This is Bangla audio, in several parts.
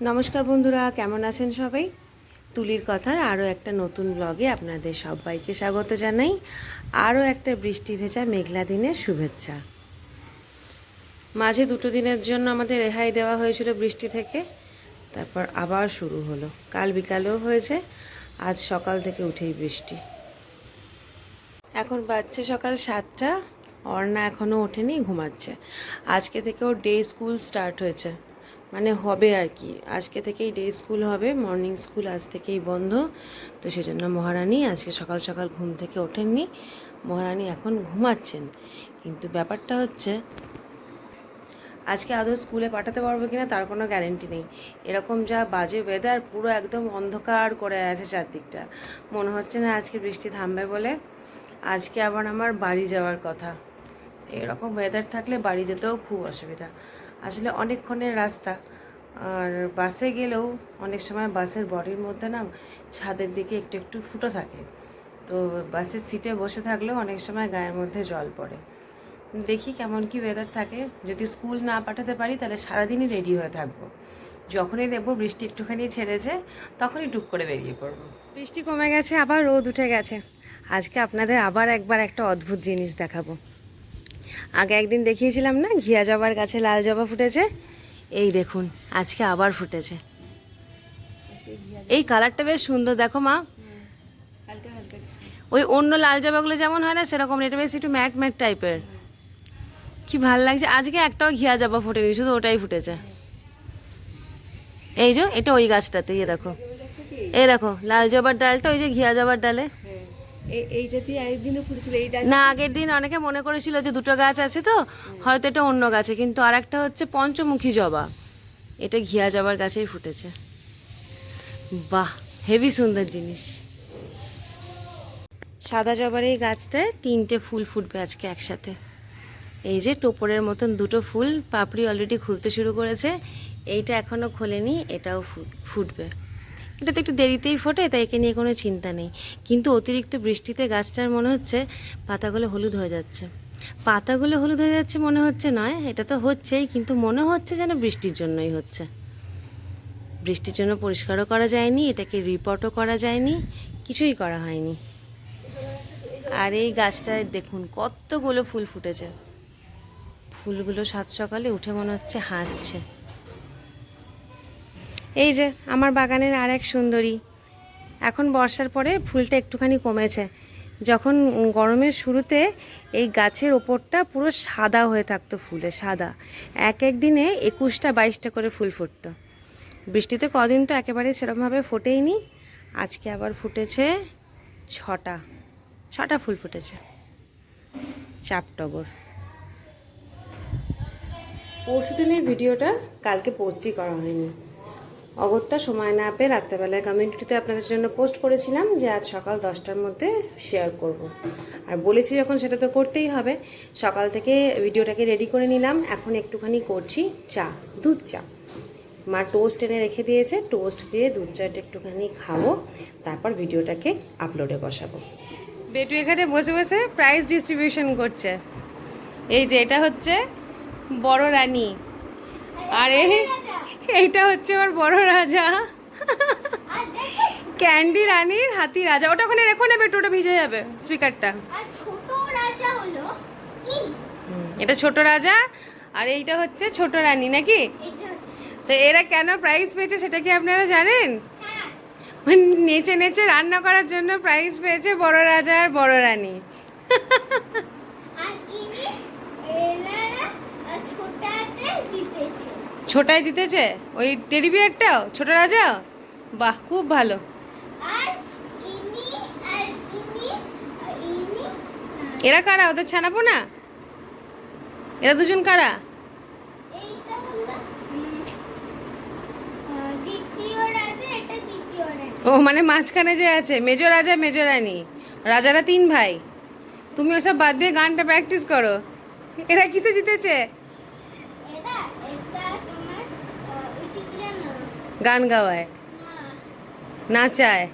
নমস্কার বন্ধুরা, কেমন আছেন সবাই? তুলির কথার আরও একটা নতুন ব্লগে আপনাদের সবাইকে স্বাগত জানাই। আরও একটা বৃষ্টি ভেজা মেঘলা দিনের শুভেচ্ছা। মাঝে 2 দিনের জন্য আমাদের রেহাই দেওয়া হয়েছিল বৃষ্টি থেকে, তারপর আবার শুরু হলো। কাল বিকালেও হয়েছে, আজ সকাল থেকে উঠেই বৃষ্টি। এখন বাজছে সকাল 7টা। অর্ণা এখনও ওঠেনি, ঘুমাচ্ছে। আজকে থেকে ওর ডে স্কুল স্টার্ট হয়েছে, মানে হবে আর কি। আজকে থেকেই ডে স্কুল হবে, মর্নিং স্কুল আজ থেকেই বন্ধ। তো সেজন্য মহারানী আজকে সকাল সকাল ঘুম থেকে ওঠেননি, মহারানী এখন ঘুমাচ্ছেন। কিন্তু ব্যাপারটা হচ্ছে আজকে আদৌ স্কুলে পাঠাতে পারবো কিনা তার কোনো গ্যারেন্টি নেই। এরকম যা বাজে ওয়েদার, পুরো একদম অন্ধকার করে আছে চারদিকটা। মনে হচ্ছে না আজকে বৃষ্টি থামবে বলে। আজকে আবার আমার বাড়ি যাওয়ার কথা। এরকম ওয়েদার থাকলে বাড়ি যেতেও খুব অসুবিধা। আসলে অনেকক্ষণের রাস্তা, আর বাসে গেলেও অনেক সময় বাসের বডির মধ্যে না ছাদের দিকে একটু একটু ফুটো থাকে। তো বাসের সিটে বসে থাকলেও অনেক সময় গায়ের মধ্যে জল পড়ে। দেখি কেমন কি ওয়েদার থাকে। যদি স্কুল না পাঠাতে পারি তাহলে সারাদিনই রেডি হয়ে থাকবো। যখনই দেখবো বৃষ্টি একটুখানি ছেড়েছে তখনই টুক করে বেরিয়ে পড়বো। বৃষ্টি কমে গেছে, আবার রোদ উঠে গেছে। আজকে আপনাদের আবার একবার একটা অদ্ভুত জিনিস দেখাবো। আগে একদিন দেখিয়েছিলাম না ঘিয়া জবার গাছে লাল জবা ফুটেছে, এই দেখুন আজকে আবার ফুটেছে। এই কালারটা বেশ সুন্দর, দেখো মা। ওই অন্য লাল জবাগুলো যেমন হয় না সেরকম, এটা বেশ একটু ম্যাট ম্যাট টাইপের। কি ভাল লাগছে। আজকে একটাও ঘিয়া জবা ফুটেনি, শুধু ওটাই ফুটেছে। এই যে এটা ওই গাছটাতে, ইয়ে দেখো, এই দেখো লাল জবার ডালটা ওই যে ঘিয়া জবার ডালে। না, আগের দিন অনেকে মনে করেছিল যে 2টো গাছ আছে, তো হয়তো এটা অন্য গাছে, কিন্তু আর একটা হচ্ছে পঞ্চমুখী জবা, এটা ঘিয়া জবার গাছেই ফুটেছে। বাহ, হেভি সুন্দর জিনিস। সাদা জবার এই গাছটায় 3টে ফুল ফুটবে আজকে একসাথে। এই যে টোপরের মতন 2টো ফুল, পাপড়ি অলরেডি খুলতে শুরু করেছে। এইটা এখনও খোলেনি, এটাও ফুটবে। এটা তো একটু দেরিতেই ফোটে, তাই একে নিয়ে কোনো চিন্তা নেই। কিন্তু অতিরিক্ত বৃষ্টিতে গাছটার মনে হচ্ছে পাতাগুলো হলুদ হয়ে যাচ্ছে। পাতাগুলো হলুদ হয়ে যাচ্ছে মনে হচ্ছে নয়, এটা তো হচ্ছেই, কিন্তু মনে হচ্ছে যেন বৃষ্টির জন্যই হচ্ছে। বৃষ্টির জন্য পরিষ্কারও করা যায়নি, এটাকে রিপোর্টও করা যায়নি, কিছুই করা হয়নি। আর এই গাছটায় দেখুন কতগুলো ফুল ফুটেছে। ফুলগুলো সাত সকালে উঠে মনে হচ্ছে হাসছে। এই যে আমার বাগানের আর এক সুন্দরী। এখন বর্ষার পরে ফুলটা একটুখানি কমেছে। যখন গরমের শুরুতে এই গাছের ওপরটা পুরো সাদা হয়ে থাকতো, ফুলে সাদা। এক এক দিনে 21টা 22টা করে ফুল ফুটতো। বৃষ্টিতে কদিন তো একেবারে সেরকমভাবে ফোটেইনি। আজকে আবার ফুটেছে 6টা ফুল ফুটেছে। চাপ টগর। পরশুদিনের ভিডিওটা কালকে পোস্টই করা হয়নি। অগত্যা সময় না পেয়ে রাত্রেবেলায় কমিউনিটিতে আপনাদের জন্য পোস্ট করেছিলাম যে আজ সকাল 10টার মধ্যে শেয়ার করব। আর বলেছি যখন, সেটা তো করতেই হবে। সকাল থেকে ভিডিওটাকে রেডি করে নিলাম। এখন একটুখানি করছি চা, দুধ চা। মা টোস্ট এনে রেখে দিয়েছে, টোস্ট দিয়ে দুধ চাটা একটুখানি খাবো, তারপর ভিডিওটাকে আপলোডে বসাবো। বেটু এখানে বসে বসে প্রাইজ ডিস্ট্রিবিউশন করছে। এই যে এটা হচ্ছে বড় রানী, আর এইটা হচ্ছে ওর বড় রাজা। ক্যান্ডি রানীর হাতি রাজা। ওটা ওখানে রেখো না বেটু, ওটা ভিজে যাবে স্পিকারটা। এটা ছোট রাজা, আর এইটা হচ্ছে ছোট রানী নাকি? তো এরা কেন প্রাইজ পেয়েছে সেটা কি আপনারা জানেন? নেচে নেচে রান্না করার জন্য প্রাইজ পেয়েছে বড় রাজা আর বড় রানী। ছোটায় জিতেছে ওই টেডি বিয়ারটাও, ছোট রাজা। বাহ, খুব ভালো। এরা কারা? ওদের ছানাবো না? এরা দুজন কারা? ও মানে মাঝখানে যে আছে মেজো রাজা মেজো রানী, রাজারা 3 ভাই। তুমি ওসব বাদ দিয়ে গানটা প্র্যাকটিস করো। এরা কিসে জিতেছে? গান গাওয়ায়, নাচায়,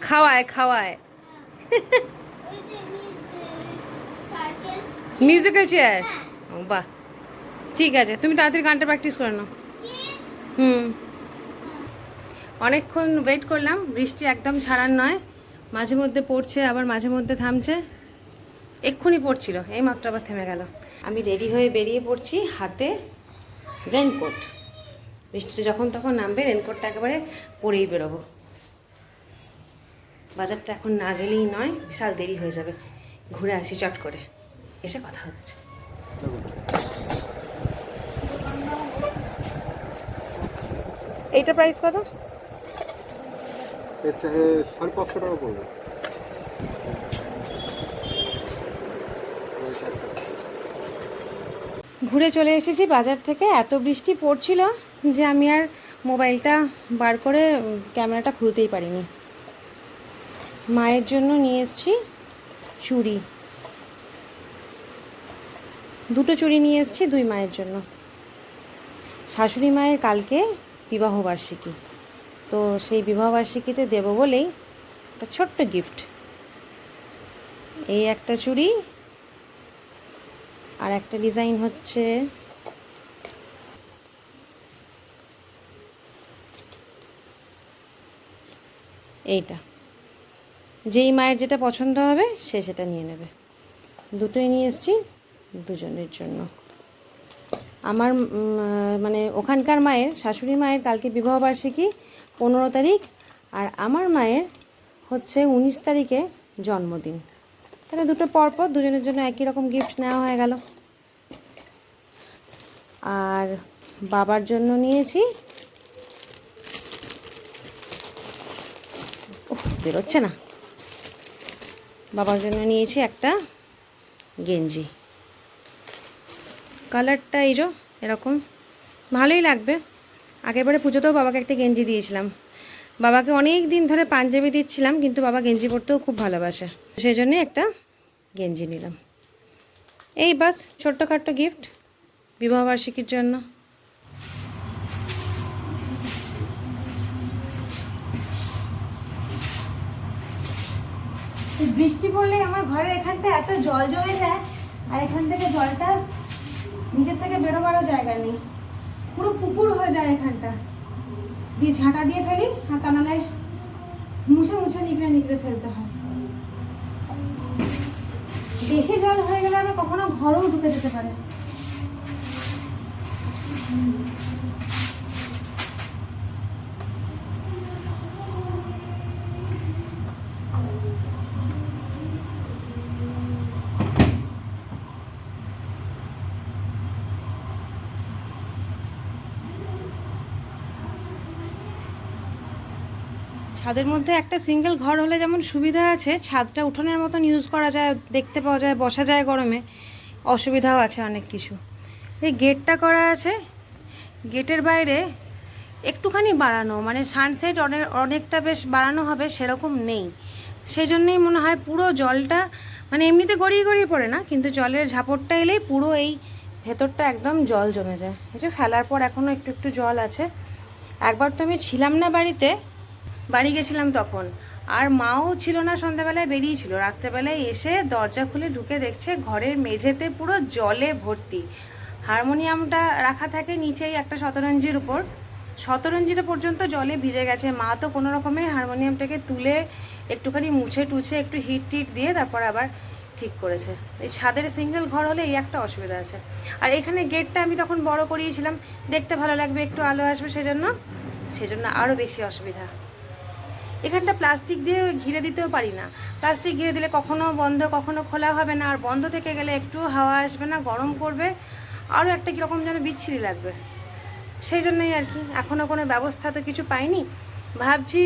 খাওয়ায় খাওয়ায়। Musical chair. বাহ, ঠিক আছে, তুমি তাড়াতাড়ি গানটা প্র্যাকটিস করে নাও। অনেকক্ষণ ওয়েট করলাম, বৃষ্টি একদম ছাড়ার নয়, মাঝে মধ্যে পড়ছে আবার মাঝে মধ্যে থামছে। এক্ষুনি পড়ছিল, এই মাত্র আবার থেমে গেল। আমি রেডি হয়ে বেরিয়ে পড়ছি, হাতে রেনকোট। বৃষ্টিটা যখন তখন নামবে, রেনকোটটা একেবারে পরেই বেরোবো। বাজারটা এখন না গেলেই নয়, বিশাল দেরি হয়ে যাবে। ঘুরে আসি চট করে, এসে কথা হচ্ছে। এইটা প্রাইস কত? এটা 550 টাকা পড়বে। ঘুরে চলে এসেছি বাজার থেকে। এত বৃষ্টি পড়ছিল যে আমি আর মোবাইলটা বার করে ক্যামেরাটা খুলতেই পারিনি। মায়ের জন্য নিয়ে এসেছি চুড়ি, দুটো চুড়ি নিয়ে এসেছি, 2 মায়ের জন্য। শাশুড়ি মায়ের কালকে বিবাহবার্ষিকী, তো সেই বিবাহবার্ষিকীতে দেব বলেই একটা ছোট্ট গিফট। এই একটা চুড়ি, আর একটা ডিজাইন হচ্ছে এইটা। যেই মায়ের যেটা পছন্দ হবে সে সেটা নিয়ে নেবে। দুটোই নিয়ে এসেছি দুজনের জন্য। আমার মানে ওখানকার মায়ের, শাশুড়ি মায়ের কালকে বিবাহবার্ষিকী 15 তারিখ, আর আমার মায়ের হচ্ছে 19 তারিখে জন্মদিন। তাহলে দুটো পরপর দুজনের জন্য একই রকম গিফট নেওয়া হয়ে গেল। আর বাবার জন্য নিয়েছি, বেরোচ্ছে না, বাবার জন্য নিয়েছি একটা গেঞ্জি। কালারটা এই এরকম, ভালোই লাগবে। আগেরবারে পুজোতেও বাবাকে একটা গেঞ্জি দিয়েছিলাম। বাবাকে অনেক দিন ধরে পাঞ্জাবি দিচ্ছিলাম, কিন্তু বাবা গেঞ্জি পরতেও খুব ভালোবাসে, সেই জন্যে একটা গেঞ্জি নিলাম। এই বাস ছোট্টখাট্টো গিফট বিবাহবার্ষিকীর জন্য। বৃষ্টি পড়লে আমার ঘরের এখানটা এত জল জমে যায়, আর এখান থেকে জলটা নিজের থেকে বেরোবারও জায়গা নেই, পুরো পুকুর হয়ে যায় এখানটা। দিয়ে ঝাঁটা দিয়ে ফেলি, আর তা নাহলে মুছে মুছে নিকড়ে নিকড়ে ফেলতে হয়। বেশি জল হয়ে গেলে আবার কখনো ঘরেও ঢুকে যেতে পারে। ছাদের মধ্যে একটা সিঙ্গেল ঘর হলে যেমন সুবিধা আছে, ছাদটা উঠোনের মতন ইউজ করা যায়, দেখতে পাওয়া যায়, বসা যায় গরমে, অসুবিধাও আছে অনেক কিছু। এই গেটটা করা আছে, গেটের বাইরে একটুখানি বাড়ানো, মানে সানসেট অনেকটা বেশ বাড়ানো হবে সেরকম নেই। সেই জন্যই মনে হয় পুরো জলটা, মানে এমনিতে গড়িয়ে গড়িয়ে পড়ে না, কিন্তু জলের ঝাপটটা এলেই পুরো এই ভেতরটা একদম জল জমে যায়। এই যে ফেলার পর এখনও একটু একটু জল আছে। একবার তো আমি ছিলাম না বাড়িতে, বাড়ি গেছিলাম তখন, আর মাও ছিল না, সন্ধ্যাবেলায় বেরিয়েছিল। রাত্রেবেলায় এসে দরজা খুলে ঢুকে দেখছে ঘরের মেঝেতে পুরো জলে ভর্তি। হারমোনিয়ামটা রাখা থাকে নিচেই একটা শতরঞ্জির উপর, শতরঞ্জিটা পর্যন্ত জলে ভিজে গেছে। মা তো কোনো রকমের হারমোনিয়ামটাকে তুলে একটুখানি মুছে টুছে একটু হিট টিট দিয়ে তারপর আবার ঠিক করেছে। এই ছাদের সিঙ্গেল ঘর হলে এই একটা অসুবিধা আছে। আর এখানে গেটটা আমি তখন বড় করিয়েছিলাম, দেখতে ভালো লাগবে, একটু আলো আসবে, সেজন্য আরও বেশি অসুবিধা। এখানটা প্লাস্টিক দিয়ে ঘিরে দিতেও পারি না, প্লাস্টিক ঘিরে দিলে কখনো বন্ধ কখনো খোলা হবে না, আর বন্ধ থেকে গেলে একটু হাওয়া আসবে না, গরম করবে, আরও একটা কীরকম যেন বিচ্ছিরি লাগবে। সেই জন্যই আর কি, এখনও কোনো ব্যবস্থা তো কিছু পাইনি। ভাবছি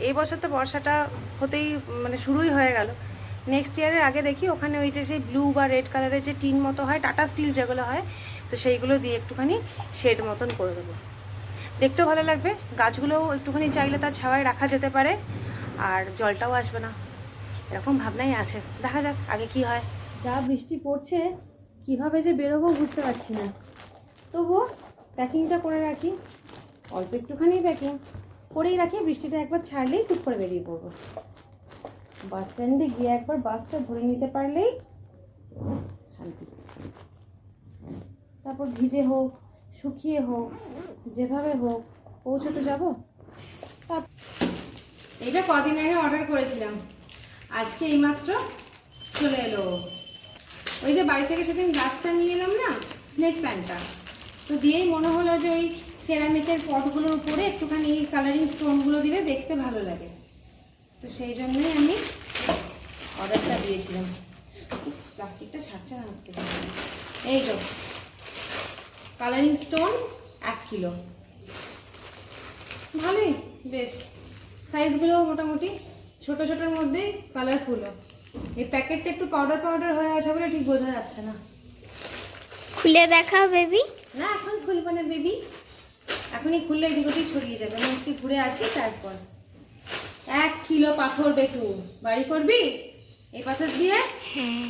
এই বছর তো বর্ষাটা হতেই মানে শুরুই হয়ে গেল, নেক্সট ইয়ারের আগে দেখি ওখানে ওই যে সেই ব্লু বা রেড কালারের যে টিন মতো হয়, টাটা স্টিল যেগুলো হয়, তো সেইগুলো দিয়ে একটুখানি শেড মতন করে দেবো, দেখতেও ভালো লাগবে। গাছগুলোও একটুখানি চাইলে তার ছাওয়ায় রাখা যেতে পারে, আর জলটাও আসবে না, এরকম ভাবনাই আছে। দেখা যাক আগে কি হয়। যা বৃষ্টি পড়ছে, কিভাবে যে বেরোবো বুঝতে পারছি না, তবুও প্যাকিংটা করে রাখি, অল্প একটুখানি প্যাকিং করেই রাখি। বৃষ্টিটা একবার ছাড়লেই টুক করে বেরিয়ে পড়বো। বাস স্ট্যান্ডে গিয়ে একবার বাসটা ধরে নিতে পারলেই শান্তি। তারপর ভিজে হোক শুকিয়ে হোক যেভাবে হোক পৌঁছতে যাব। এইটা কদিন আগে অর্ডার করেছিলাম, আজকে এইমাত্র চলে এলো। ওই যে বাড়ি থেকে সেদিন গাছটা নিয়ে এলাম না, স্নেক প্ল্যান্টটা, তো দিয়েই মনে হলো যে ওই সেরামিকের পটগুলোর উপরে একটুখানি এই কালারিং স্টোনগুলো দিলে দেখতে ভালো লাগে, তো সেই জন্যই আমি অর্ডারটা দিয়েছিলাম। প্লাস্টিকটা ছাড়ছে না হাত থেকে। এই তো কালারিং স্টোন 1 কিলো, ভালোই বেশ, সাইজগুলো মোটামুটি ছোট ছোটোর মধ্যেই কালারফুলও। এই প্যাকেটটা একটু পাউডার পাউডার হয়ে আছে বলে ঠিক বোঝা যাচ্ছে না। খুলে দেখাও বেবি। না এখন খুলবো না বেবি, এখনই খুললে এদিক ওদিক ছড়িয়ে যাবে। আমি আজকে ঘুরে আসি তারপর। 1 কিলো পাথর বেটু বাড়ি করবি এই পাথর দিয়ে? হ্যাঁ,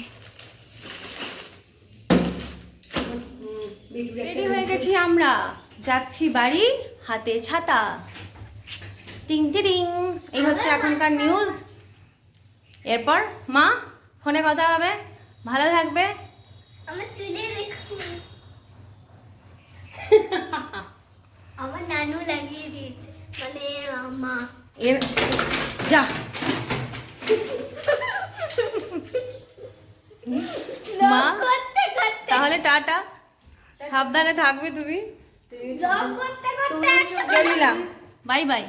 রেডি হয়ে গেছি আমরা, যাচ্ছি বাড়ি, হাতে ছাতা, টিং টিং। এই হচ্ছে এখনকার নিউজ। এরপর মা ফোনে কথা হবে, ভালো থাকবে। আমার চুলে দেখো, আমার নানু লাগিয়ে দিয়েছে, মানে মা। এর যা মা, করতে করতে তাহলে টাটা, সাবধানে থাকবে তুমি। ব্লগ করতে করতে একসাথে চলিলাম, বাই বাই।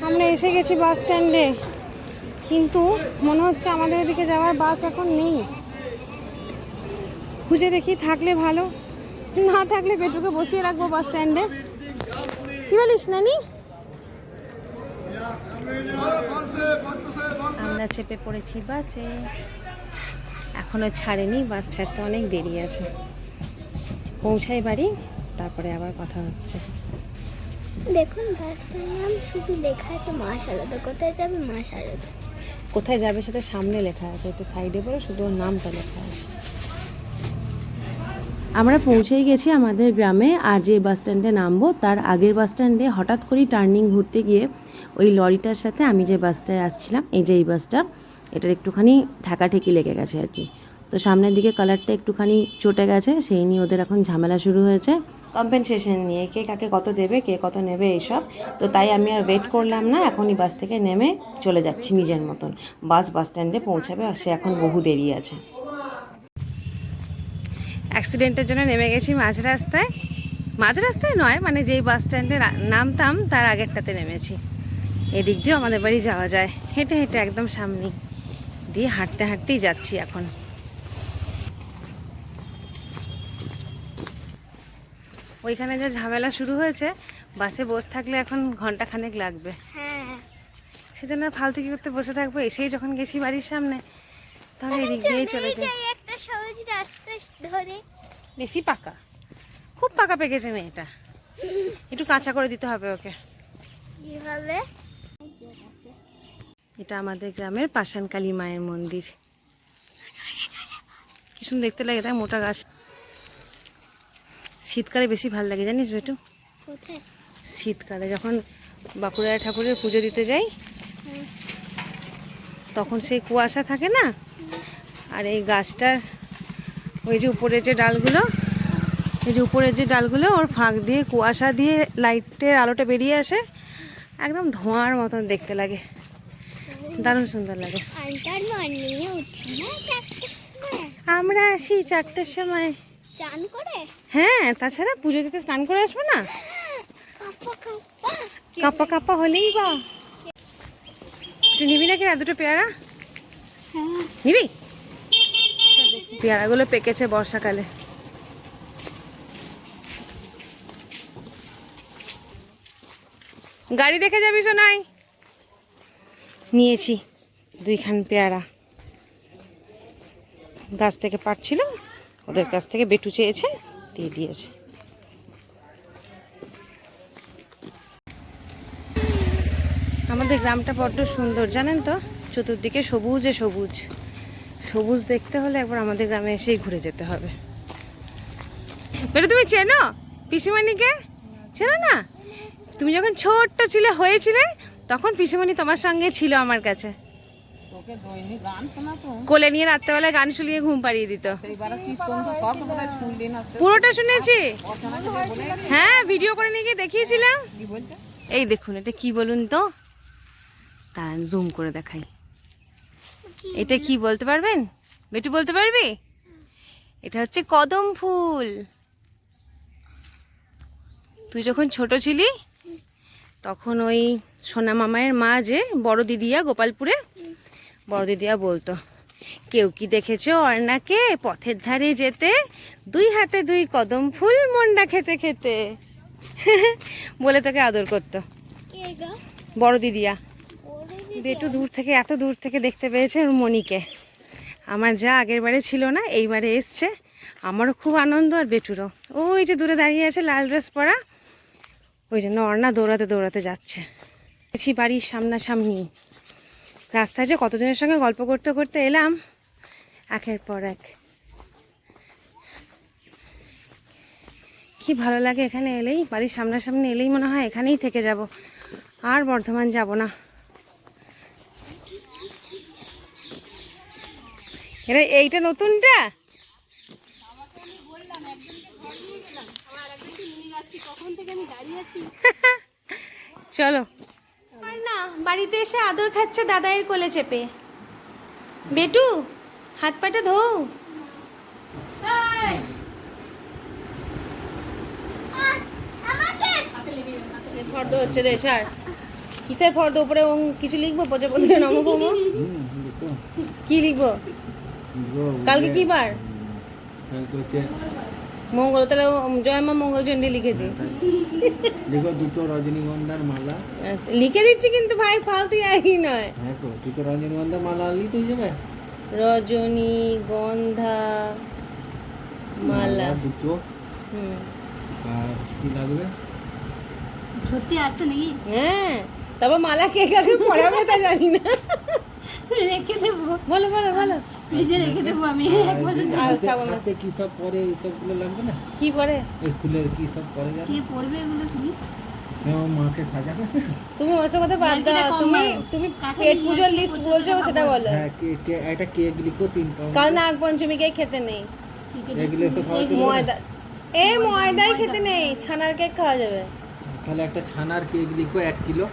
আমরা এসে গেছি বাস স্ট্যান্ডে, কিন্তু মনে হচ্ছে আমাদের এদিকে যাওয়ার বাস এখন নেই। খুঁজে দেখি, থাকলে ভালো, না থাকলে পেটুকে বসিয়ে রাখবো বাস স্ট্যান্ডে। কি বলিস নানি? আমরা চেপে পড়েছি বাসে, এখনো ছাড়েনি, বাস ছাড়তে অনেক দেরি আছে। পৌঁছাই বাড়ি, তারপরে আবার কথা হচ্ছে। দেখুন বাসটার নাম শুধু লেখা আছে মা শারদা। কোথায় যাবে মা শারদা? কোথায় যাবে সেটা সামনে লেখা আছে, একটু সাইডে পরে শুধু ওর নামটা লেখা আছে। আমরা পৌঁছেই গেছি আমাদের গ্রামে, আর যে বাস স্ট্যান্ডে নামবো তার আগের বাস স্ট্যান্ডে হঠাৎ করেই টার্নিং ঘুরতে গিয়ে ওই লরিটার সাথে আমি যে বাসটায় আসছিলাম, এই যে এই বাসটা, এটার একটুখানি ঠেকাঠেকি লেগে গেছে আর কি। তো সামনের দিকে কালারটা একটুখানি চটে গেছে, সেই নিয়ে ওদের এখন ঝামেলা শুরু হয়েছে কম্পেনসেশন নিয়ে, কে কাকে কত দেবে, কে কত নেবে এইসব। তো তাই আমি আর ওয়েট করলাম না, এখনই বাস থেকে নেমে চলে যাচ্ছি নিজের মতন। বাস স্ট্যান্ডে পৌঁছাবে, আর সে এখন বহু দেরি আছে। অ্যাক্সিডেন্টের জন্য নেমে গেছি মাঝ রাস্তায়, মাঝ রাস্তায় নয়, মানে যেই বাস স্ট্যান্ডে নামতাম তার আগেরটাতে নেমেছি। এদিক দিয়েও আমাদের বাড়ি যাওয়া যায়, হেঁটে হেঁটে একদম সামনে দিয়ে হাঁটতে হাঁটতেই যাচ্ছি এখন। ওইখানে যে ঝামেলা শুরু হয়েছে, বাসে বসে থাকলে এখন ঘন্টাখানেক লাগবে, হ্যাঁ, সেজন্য ফালতু কি করতে বসে থাকবো। এসেই যখন গেছি বাড়ির সামনে, তাহলে এদিক দিয়েই চলে যাই। একটা সহজ রাস্তা ধরে। বেশি পাকা, খুব পাকা পেকেছে মেয়েটা, একটু কাঁচা করে দিতে হবে ওকে। কিভাবে? এটা আমাদের গ্রামের পাষাণকালী মায়ের মন্দির, কি সুন্দর দেখতে লাগে, তাই মোটা গাছ। শীতকালে বেশি ভালো লাগে জানিস বেটু, কোথায়? শীতকালে যখন বাঁকুড়া ঠাকুরের পুজো দিতে যাই, তখন সেই কুয়াশা থাকে না, আর এই গাছটার ওই যে উপরের যে ডালগুলো, এই যে উপরের যে ডালগুলো, ওর ফাঁক দিয়ে কুয়াশা দিয়ে লাইটের আলোটা বেরিয়ে আসে, একদম ধোঁয়ার মতন দেখতে লাগে, দারুণ সুন্দর লাগে। আন্টার মর্নিংয়ে উঠি না 4টার সময়, আমরা আসি 4টার সময়। চান করে? হ্যাঁ, তাছাড়া পুজো দিতে স্নান করে আসবো না, কাপা কাপা। কাপা কাপা হলেই বা। তুই নিবি নাকি না দুটো পেয়ারা? হ্যাঁ, নিবি? পেয়ারাগুলো পেকেছে বর্ষাকালে। গাড়ি দেখে যাবি শোনাই। নিয়েছি 2খান পেয়ারা, গাছ থেকে পাড়ছিল, ওদের কাছ থেকে বেটু চেয়েছে, দিয়ে দিয়েছে। আমাদের গ্রামটা বড্ড সুন্দর জানেন তো, চতুর্দিকে সবুজে সবুজ। সবুজ দেখতে হলে একবার আমাদের গ্রামে এসেই ঘুরে যেতে হবে। বেটু তুমি চেনো পিসিমণিকে? চেনো না? তুমি যখন ছোট্ট ছিলে, হয়েছিলে, তখন পিসিমণি তোমার সঙ্গে ছিল আমার কাছে, কোলে নিয়ে রাত্রেবেলায় গান শুনিয়ে ঘুম পাড়িয়ে দিত। পুরোটা শুনেছি, হ্যাঁ ভিডিও করে নিয়ে গিয়ে দেখিয়েছিলাম। এই দেখুন, এটা কি বলুন তো? দাঁড়ান জুম করে দেখাই। এটা কি বলতে পারবেন? বেটু বলতে পারবি? এটা হচ্ছে কদম ফুল। তুই যখন ছোট ছিলি তখন ওই সোনা মামায়ের মা যে বড় দিদিয়া গোপালপুরে, বড় দিদিয়া বলতো, কেউ কি দেখেছো অর্ণাকে পথের ধারে যেতে, 2 হাতে 2 কদম ফুল মন্ডা খেতে খেতে। বলে তোকে আদর করতো কে গো? বড় দিদিয়া। ওরে বেটু দূর থেকে, এত দূর থেকে দেখতে পেয়েছে ওর মনিকে। আমার যা আগের বারে ছিল না, এইবারে এসছে। আমারও খুব আনন্দ, আর বেটুরও। ওই যে দূরে দাঁড়িয়ে আছে লাল ড্রেস পরা, ওই জন্য অর্ণা দৌড়াতে দৌড়াতে যাচ্ছে। গেছি বাড়ির সামনাসামনি। রাস্তায় যে কতজনের সঙ্গে গল্প করতে করতে এলাম, একের পর এক। কি ভালো লাগে এখানে এলেই, বাড়ির সামনাসামনি এলেই মনে হয় এখানেই থেকে যাব, আর বর্ধমান যাব না। এরা এইটা নতুনটা? চলো। আর না, বাড়িতে এসে আদর খাচ্ছে দাদাইয়ের কোলে চেপে। বেটু হাত পাটা ধো। ফর্দ হচ্ছে রে স্যার। কিসের ফর্দ? উপরে কিছু লিখবো? প্রজাপতি নমঃ। কি লিখবো? কালকে কি বার? মঙ্গল। তাহলে জয় মা মঙ্গল চণ্ডী লিখে দিই। লিখো 2টো রজনীগন্ধার মালা। আচ্ছা লিখে দিচ্ছি, কিন্তু ভাই ফালতু আই নয়। হ্যাঁ তো 2টো রজনীগন্ধার মালা আনলেই তো হয়ে যাবে। রজনীগন্ধা মালা 2টো। হুম। আর কি লাগবে? সত্যি আসছে নাকি? হ্যাঁ, তারপর মালা কে কাকে পড়াবে তা জানি না। রেখে দেবো, বলো বলো বলো। ফ্রিজে রেখে দেবো আমি এক বছর। হাতে কি সব পরে, এই সবগুলো লাগবে না? কি পরে? এই ফুলের কি সব পরে জানো? কে পড়বে এগুলো তুমি? হ্যাঁ, মাকে সাজাবে। তুমি ওসব কথা বাদ দাও। তুমি তুমি পেট পুজোর লিস্ট বলছো, সেটা বলো। হ্যাঁ, কে একটা কেক লিখো 3 পাউন্ড। কাল নাগ পঞ্চমীকে খেতে নেই। ঠিক আছে, এগুলো সব খাওয়া যাবে না? ময়দা, ময়দাই খেতে নেই, ছানার কেক খাওয়া যাবে। তাহলে একটা ছানার কেক লিখো 1 কিলো।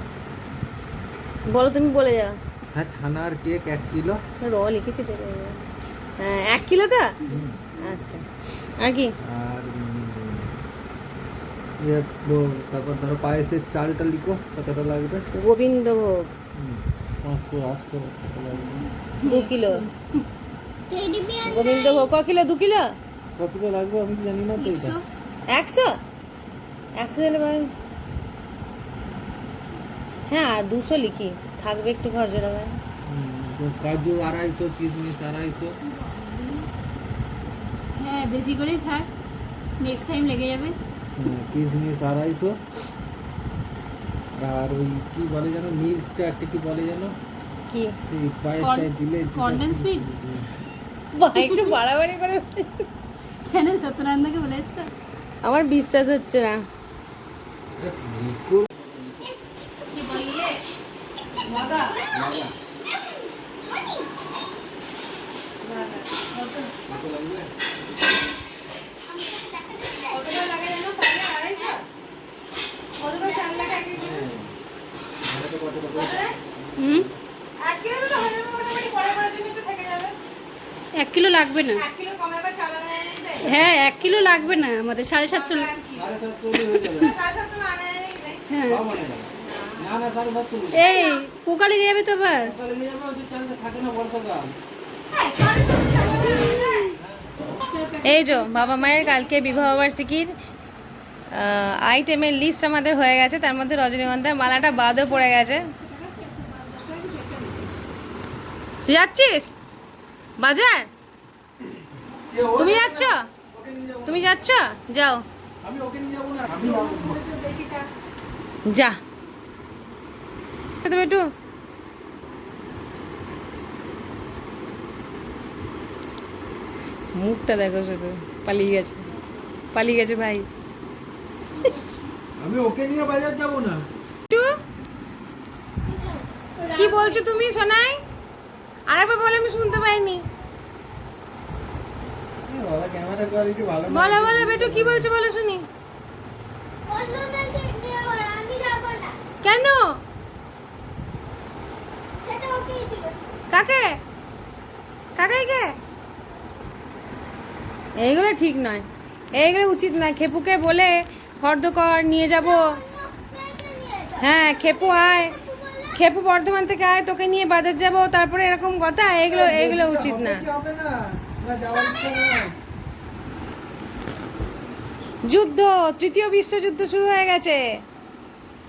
বলো, তুমি বলে যাও। হ্যাঁ, ছানার কেক 1 কিলো। লিখেছি তো। হ্যাঁ 1 কিলোটা। আচ্ছা, আর কি? আর তারপর ধরো পায়েসের চালটা লিখো, কতটা লাগবে? গোবিন্দভোগ 500 800 কত লাগবে? 2 কিলো। টেডি বিয়ার গোবিন্দভোগ ক কিলো? 2 কিলো। কতটা লাগবে আমি তো জানি না তো এটা। 100 হলে ভাই। হ্যাঁ, আর 200 লিখি, থাকবে একটু ঘর জোড়া ভাই। তো কাজু 250, কিশমিশ 250। হ্যাঁ বেশি করেই থাক, নেক্সট টাইম লেগে যাবে। হ্যাঁ, কিশমিশ 250। আর ওই কি বলে জানো, মিল্কটা একটা কি বলে জানো, কি? সেই পায়েসটায় দিলে Condensed milk? ভাই একটু বাড়াবাড়ি করে। কেন সত্যনারায়ণদাকে বলে এসছো? আমার বিশ্বাস হচ্ছে না। লিখো। লাগা। লাগা। কত লাগবে? কতটা লাগে জানো? 250? কতটা চাল লাগে? 1 কিলো? হুম, 1 কিলো তো হয়ে যাবে মোটামুটি, পরে পরে জন্য একটু থেকে যাবে। 1 কিলো লাগবে না। 1 কিলো কমে আবার চাল আনা যায়। হ্যাঁ 1 কিলো লাগবে না, আমাদের 750। 750 হয়ে যাবে। 750 আনা যায়। হ্যাঁ সব আনে যাবে। না না 750। এই পোকা লেগে যাবে তো আবার। তাহলে নিয়ে যাবে, ওই যে চালটা থাকে না বর্ষাকাল। এই যে বাবা মায়ের কালকে বিবাহবার্ষিকীর আইটেমের লিস্ট আমাদের হয়ে গেছে, তার মধ্যে রজনীগন্ধার মালাটা বাদও পড়ে গেছে। তুই যাচ্ছিস বাজার? তুমি যাচ্ছ? তুমি যাচ্ছ? যাও। আমি ওকে নিয়ে যাবো না। আমি যাবো। যা একটু। মুখটা দেখো শুধু, পালিয়ে গেছে ভাই। আমি ওকে নিয়ে বাজার যাবো না। একটু কি বলছো তুমি সোনাই? আরেকবার বলে, আমি শুনতে পাইনি। বাবা ক্যামেরা কোয়ালিটি ভালো না। বলো বলো বেটু, কি বলছো বলো শুনি। অন্য নাকি আমি যাব না। কেন? সেটা ওকেই দিও। কাকে? কাকাইকে? এইগুলো ঠিক নয়, এইগুলো উচিত নয়। খেপুকে বলে ফর্দ কর, নিয়ে যাব। হ্যাঁ খেপু আয়, খেপু বর্ধমান থেকে আয়, তোকে নিয়ে বাজার যাব, তারপরে এরকম কথা, এগুলো এগুলো উচিত না। হবে না, না যাওয়ার ইচ্ছা নাই। যুদ্ধ, তৃতীয় বিশ্বযুদ্ধ শুরু হয়ে গেছে,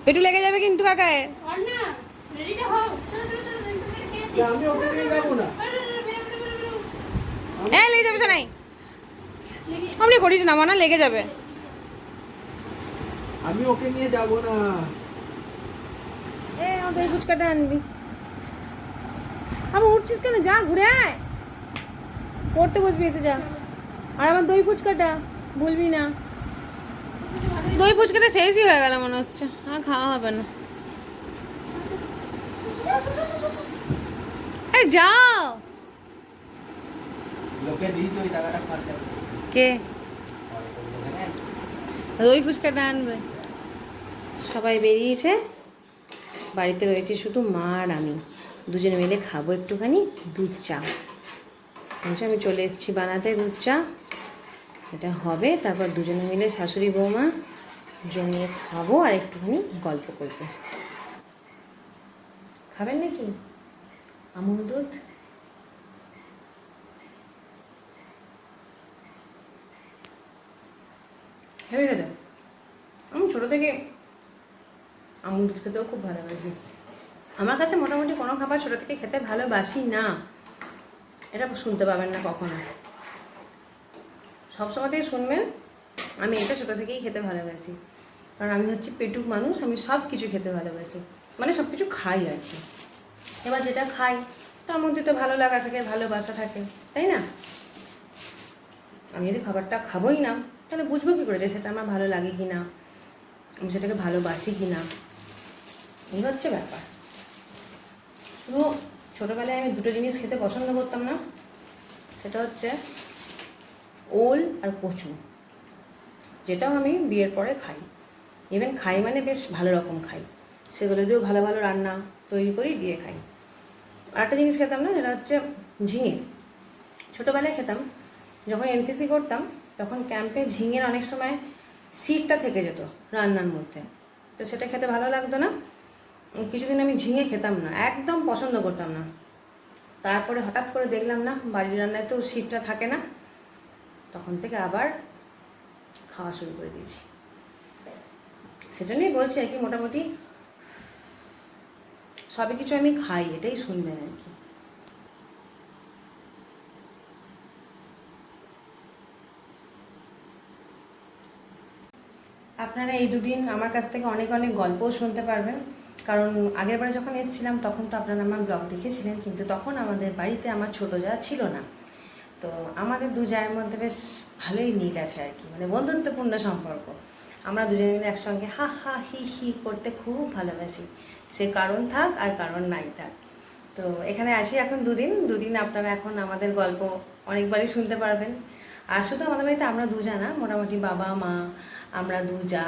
পেটু লেগে যাবে কিন্তু কাকায়ের। অর্ণা রেডিটা হও, চলো চলো চলো, দই ফুচকাটা খেয়েছি। যে আমি ওকে নিয়ে যাবো না। হ্যাঁ লেগে যাবে শোনাই, আপনি করিস না মানা, লেগে যাবে। আমি ওকে নিয়ে যাবো না। এ আমার দই ফুচকাটা আনবি। আবার উঠছিস কেন? যা ঘুরে আয়, পড়তে বসবি, এসে যা। আর আমার দই ফুচকাটা ভুলবি না। দই ফুচকাটা শেষই হয়ে গেল মনে হচ্ছে, আর খাওয়া হবে না। আরে যাও। লোকে দিয়েছে ওই টাকাটা খরচা। কে? দই ফুচকাটা আনবে। সবাই বেরিয়েছে, বাড়িতে রয়েছে শুধু মা আর আমি, দুজনে মিলে খাবো একটুখানি দুধ চা। আমি চলে এসেছি বানাতে দুধ চা, এটা হবে, তারপর দুজনে মিলে শাশুড়ি বৌমা জমিয়ে খাবো আর একটুখানি গল্প করবো। খাবেন নাকি আমুল দুধ? হয়ে গেল। আমি ছোটো থেকে আমুল দুধ খেতেও খুব ভালোবাসি। আমার কাছে মোটামুটি কোনো খাবার ছোটো থেকে খেতে ভালোবাসি না, এটা শুনতে পাবেন না কখনো। সবসময়তেই শুনবেন আমি এটা ছোটো থেকেই খেতে ভালোবাসি, কারণ আমি হচ্ছে পেটুক মানুষ, আমি সব কিছু খেতে ভালোবাসি, মানে সব কিছু খাই আর কি। এবার যেটা খাই তার মধ্যে তো ভালো লাগা থাকে, ভালোবাসা থাকে, তাই না? আমি যদি খাবারটা খাবোই না তাহলে বুঝবো কী করে যে সেটা আমার ভালো লাগে কি না, আমি সেটাকে ভালোবাসি কি না। এই হচ্ছে ব্যাপার। শুধু ছোটোবেলায় আমি দুটো জিনিস খেতে পছন্দ করতাম না, সেটা হচ্ছে ওল আর কচু, যেটাও আমি বিয়ের পরে খাই। ইভেন খাই মানে বেশ ভালো রকম খাই, সেগুলো দিয়েও ভালো ভালো রান্না তৈরি করি, দিয়ে খাই। আর একটা জিনিস খেতাম না, সেটা হচ্ছে ঝিঙে। ছোটোবেলায় খেতাম, যখন এনসিসি করতাম তখন ক্যাম্পে ঝিঙের অনেক সময় সিডটা থেকে যেত রান্নার মধ্যে, তো সেটা খেতে ভালো লাগতো না। কিছুদিন আমি ঝিঙে খেতাম না, একদম পছন্দ করতাম না। তারপরে হঠাৎ করে দেখলাম না বাড়ির রান্নায় তো সিডটা থাকে না, তখন থেকে আবার খাওয়া শুরু করে দিয়েছি। সেটা নিয়ে বলছি আর কি, মোটামুটি সবই কিছু আমি খাই, এটাই শুনবেন আর কি। আপনারা এই দুদিন আমার কাছ থেকে অনেক অনেক গল্পও শুনতে পারবেন, কারণ আগের বারে যখন এসেছিলাম তখন তো আপনারা আমার ব্লগ দেখেছিলেন, কিন্তু তখন আমাদের বাড়িতে আমার ছোটো যা ছিল না। তো আমাদের দু জায়ের মধ্যে বেশ ভালোই মিল আছে আর কি, মানে বন্ধুত্বপূর্ণ সম্পর্ক। আমরা দুজনে মিলে একসঙ্গে হা হা হি হি করতে খুব ভালোবাসি, সে কারণ থাক আর কারণ নাই থাক। তো এখানে আছি এখন দুদিন আপনারা এখন আমাদের গল্প অনেকবারই শুনতে পারবেন। আর শুধু আমাদের বাড়িতে আমরা দুজা না, মোটামুটি বাবা মা, আমরা দুজা,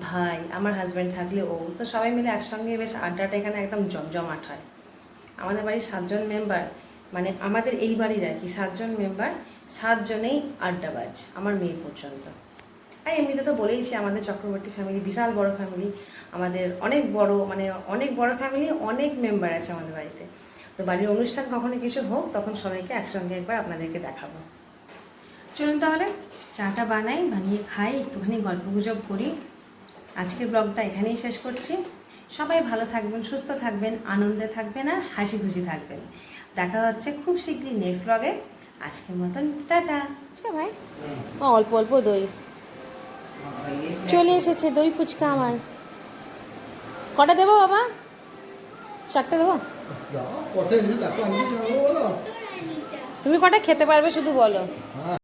ভাই, আমার হাজব্যান্ড থাকলে ও, তো সবাই মিলে একসঙ্গে বেশ আড্ডাটা এখানে একদম জমজমাট হয়। আমাদের বাড়ির 7 জন মেম্বার, মানে আমাদের এই বাড়ির আর কি 7 জন মেম্বার, 7 জনেই আড্ডাবাজ, আমার মেয়ে পর্যন্ত। আর এমনিতে তো বলেইছি আমাদের চক্রবর্তী ফ্যামিলি বিশাল বড় ফ্যামিলি, আমাদের অনেক বড়, মানে অনেক বড় ফ্যামিলি, অনেক মেম্বার আছে আমাদের বাড়িতে। তো বাড়ির অনুষ্ঠান কখনো কিছু হোক তখন সবাইকে একসঙ্গে একবার আপনাদেরকে দেখাবো। চলুন তাহলে চাটা বানাই, বানিয়ে খাই, একটুখানি গল্পগুজব করি। আজকের ব্লগটা এখানেই শেষ করছি। সবাই ভালো থাকবেন, সুস্থ থাকবেন, আনন্দে থাকবেন আর হাসি খুশি থাকবেন। দেখা হচ্ছে খুব শীঘ্রই নেক্সট ব্লগে। আজকের মতন টাটা। ভাই অল্প অল্প দই চলে এসেছে, দই ফুচকা আমার। কটা দেবো বাবা? 4টা দেবো? তুমি কটা খেতে পারবে শুধু বলো।